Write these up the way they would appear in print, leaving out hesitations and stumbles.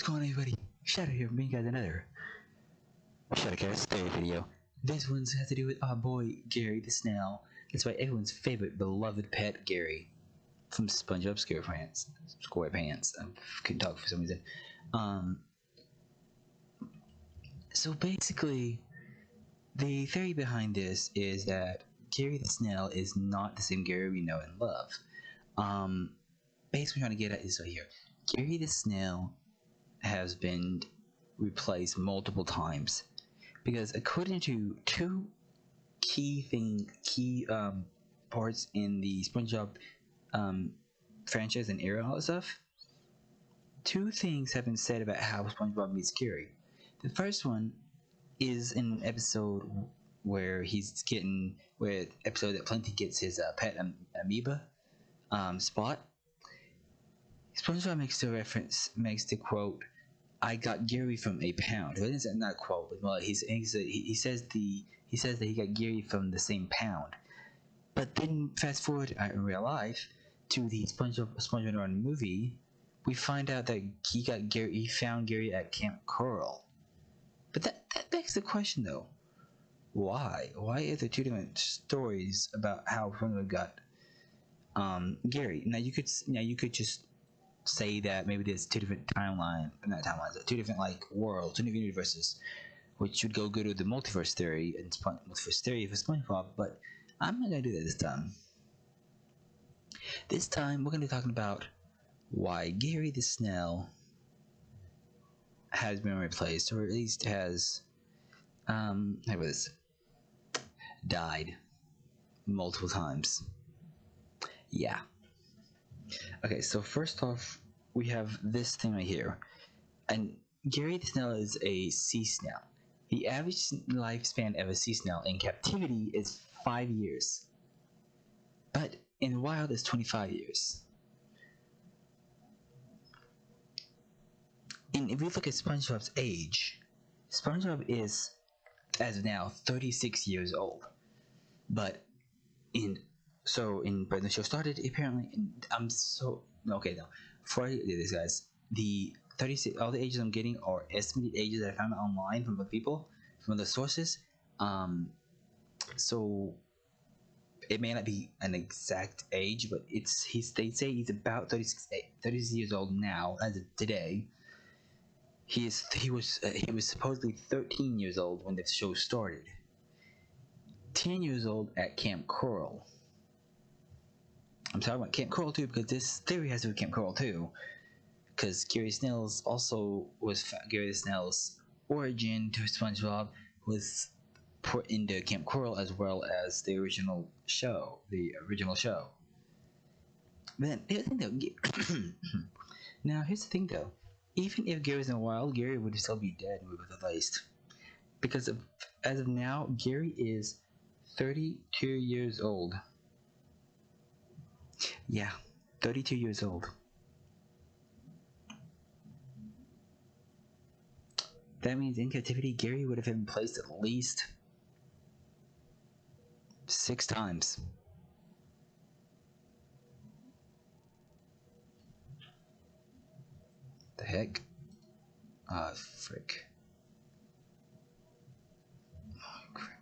going on, everybody? Shadow here, bringing you guys another Shadowcast story video. This one's has to do with our boy Gary the Snail. That's why everyone's favorite beloved pet Gary from SpongeBob SquarePants. I couldn't talk for some reason. So basically, the theory behind this is that Gary the Snail is not the same Gary we know and love. Basically, what I'm trying to get at is right here. Gary the Snail has been replaced multiple times because according to two key parts in the SpongeBob franchise and era and all that stuff, two things have been said about how SpongeBob meets Gary. The first one is in an episode where episode that Plenty gets his pet amoeba Spot. SpongeBob makes the quote, "I got Gary from a pound." Well, it's not a quote, but well, he says that he got Gary from the same pound. But then fast forward in real life to the SpongeBob movie, we find out that he found Gary at Camp Coral. But that begs the question though, why? Why is there two different stories about how SpongeBob got Gary? Now you could just say that maybe there's two different two different worlds, two different universes, which would go good with the multiverse theory and multiverse theory for SpongeBob, but I'm not gonna do that this time. This time we're gonna be talking about why Gary the Snail has been replaced, or at least has died multiple times. Yeah. Okay, so first off, we have this thing right here. And Gary the Snail is a sea snail. The average lifespan of a sea snail in captivity is 5 years. But in the wild, it's 25 years. And if we look at SpongeBob's age, SpongeBob is, as of now, 36 years old. But when the show started, apparently, before I do this, guys, the 36, all the ages I'm getting are estimated ages that I found online from other people, from other sources. So it may not be an exact age, but they say he's about 36 years old now as of today. He was supposedly 13 years old when the show started. 10 years old at Camp Coral. I'm talking about Camp Coral too because this theory has to do with Camp Coral too. Because Gary the Snail's origin to SpongeBob was put into Camp Coral as well as the original show. Then here's the thing though. Now here's the thing though. Even if Gary was in the wild, Gary would still be dead and would be replaced. Because as of now, Gary is 32 years old. Yeah, 32 years old. That means in captivity, Gary would have been placed at least 6 times. The heck? Frick. Oh, crap.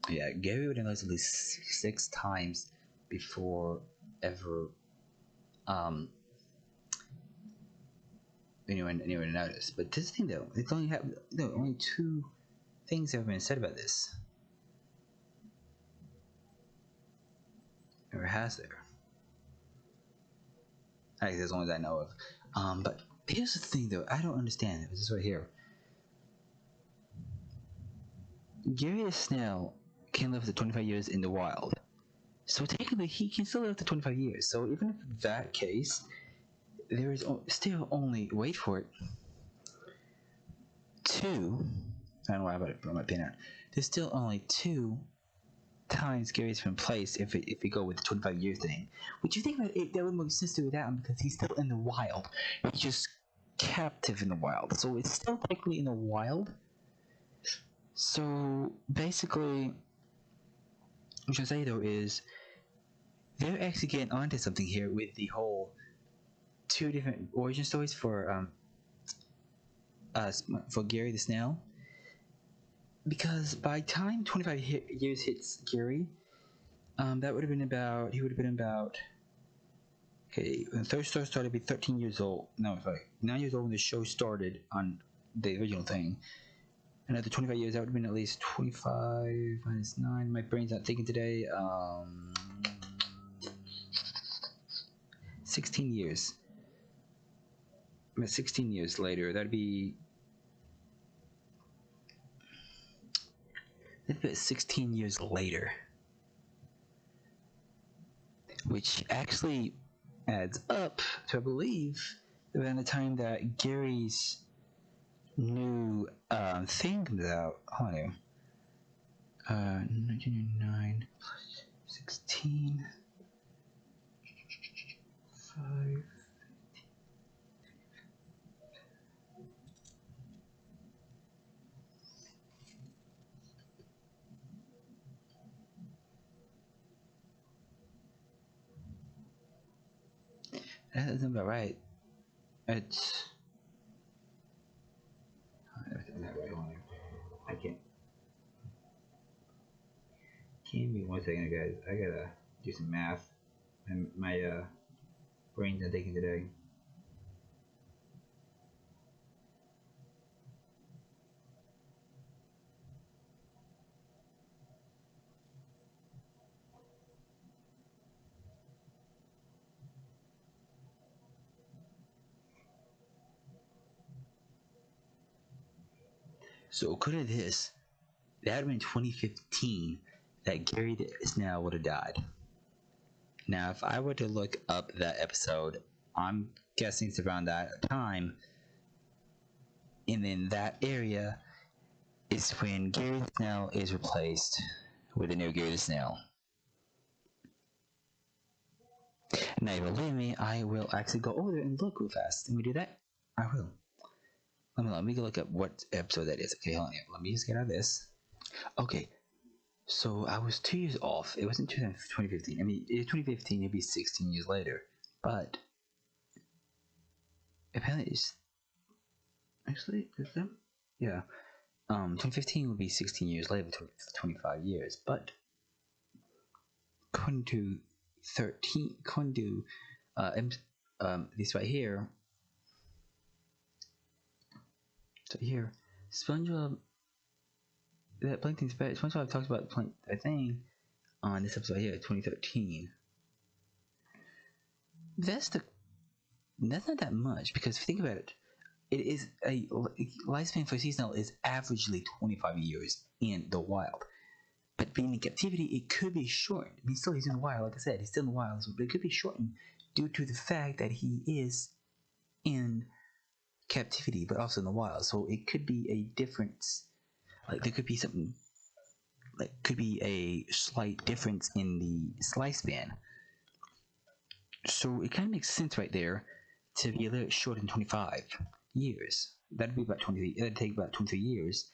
Yeah, Gary would have at least 6 times before ever anyone noticed. But this thing though, it's only 2 things have been said about this. Or has there? Actually, there's only that I know of. But here's the thing though, I don't understand it. It's this right here. Gary the Snail can live to 25 years in the wild. So technically, he can still live to 25 years. So even if that case, there is still only, wait for it, 2, I don't know why I put my pin out. There's still only 2 times Gary's been placed if we go with the 25-year thing. Which you think about it, that would make sense to do that one because he's still in the wild. He's just captive in the wild. So it's still technically in the wild. So basically, what I say though is they're actually getting onto something here with the whole two different origin stories for Gary the Snail. Because by time 25 years hits Gary, that would have been about, he would have been about, okay, when the third story started, he'd be 13 years old. No, sorry, 9 years old when the show started on the original thing. Another 25 years, that would have been at least 25 minus 9. My brain's not thinking today. 16 years. 16 years later, that'd be 16 years later, which actually adds up to, I believe, around the time that Gary's new thing comes out. Hold on. 1999 plus 16. 5. That isn't about right. It's. I can't. Give me 1 second, guys. I gotta do some math. And my brain's not thinking today. So according to this, that would have been 2015 that Gary the Snail would have died. Now, if I were to look up that episode, I'm guessing it's around that time. And then that area is when Gary the Snail is replaced with a new Gary the Snail. Now, if you believe me, I will actually go over there and look real fast. Can we do that? I will. Let me go look up what episode that is. Okay, hold on. Let me just get out of this. Okay, so I was 2 years off. It wasn't 2015. I mean, in 2015, it'd be 16 years later. But apparently, it's actually is that? Yeah. 2015 would be 16 years later, 25 years. But according to this right here. So here, SpongeBob. That Plankton's SpongeBob talks about a thing on this episode here, 2013. That's not that much because if you think about it, it is a lifespan for seasonal is averagely 25 years in the wild. But being in captivity, it could be shortened. I mean, still he's in the wild, like I said, he's still in the wild, but it could be shortened due to the fact that he is in captivity, but also in the wild. So it could be a difference. Like there could be something. Like could be a slight difference in the lifespan. So it kind of makes sense right there to be a little shorter than 25 years. That'd be about 20. That'd take about 23 years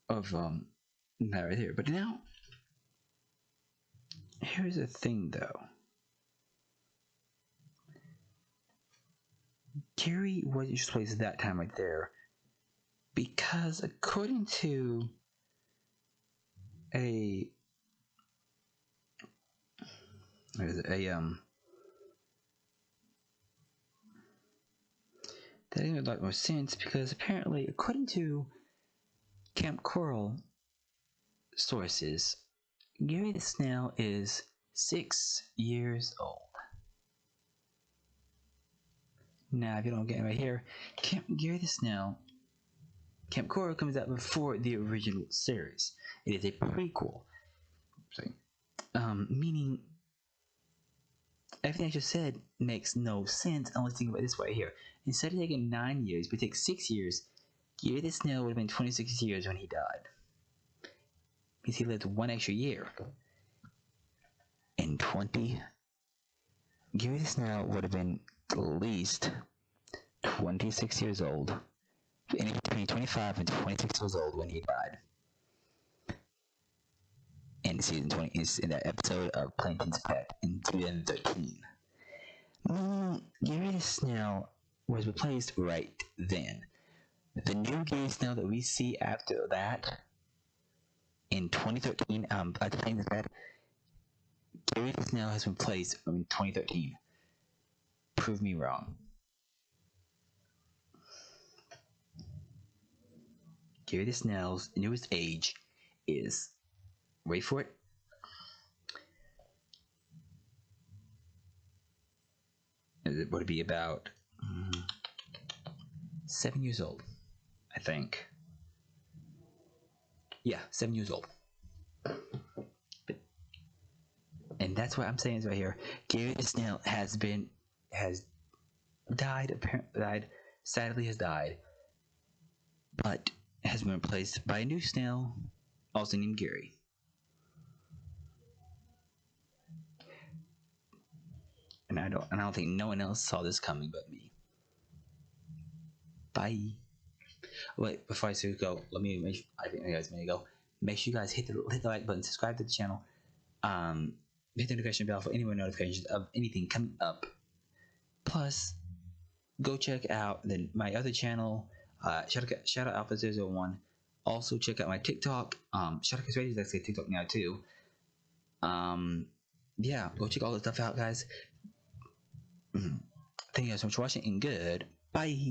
of that right there. But now, here's the thing, though. Gary wasn't just placed at that time right there because according to that didn't make a lot more sense because apparently, according to Camp Coral sources, Gary the Snail is 6 years old. Now, if you don't get it right here, Gary the Snail, Camp Coral comes out before the original series. It is a prequel. Meaning, everything I just said makes no sense unless you think about this right here. Instead of taking 9 years, but take 6 years, Gary the Snail would have been 26 years when he died. means he lived 1 extra year. In Gary the Snail would have been at least 26 years old, between 25 and 26 years old when he died. In season 20, in that episode of Plankton's Pet in 2013. Gary the Snail was replaced right then. The new Gary Snail that we see after that in 2013, at the Plankton's Pet, Gary the Snail has been replaced in 2013. Prove me wrong. Gary the Snail's newest age is, wait for it, it would be about 7 years old, I think. Yeah, 7 years old. And that's what I'm saying is right here. Gary the Snail has died, sadly has died, but has been replaced by a new snail, also named Gary. And I don't think no one else saw this coming but me. Bye. Wait, before I go, I think you guys may go. Make sure you guys hit the like button, subscribe to the channel, hit the notification bell for any more notifications of anything coming up. Plus, go check out my other channel, Shadow Alpha 001. Also check out my TikTok, Shadowcast Radio. That's TikTok now too. Yeah, go check all the stuff out, guys. Thank you guys so much for watching, and goodbye.